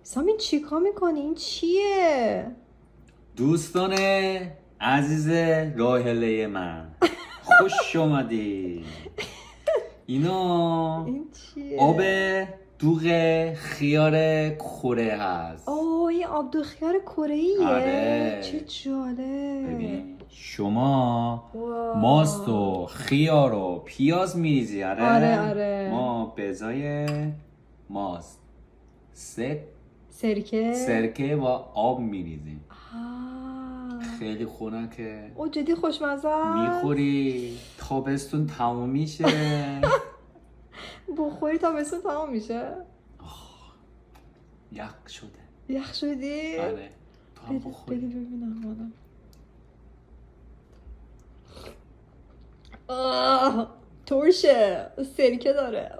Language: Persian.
سامین چیکار میکنی؟ این چیه؟ دوستان عزیز راهله من خوش اومدی. اینا این چیه؟ آب دوغ خیار کره هست. این آب دو خیار کره‌ایه. آره. چه جالب. ببین شما واو. ماست و خیار و پیاز میریزی. آره. ما به ازای ماست سرکه و آب میریزیم. آه. خیلی خنکه. او جدی خوشمزه است. میخوری تابستون تموم میشه. بخوری تابستون تمام میشه. یخ شده. یخ شدی؟ آره تو هم بخوری. بگی ببینم ترشه سرکه داره.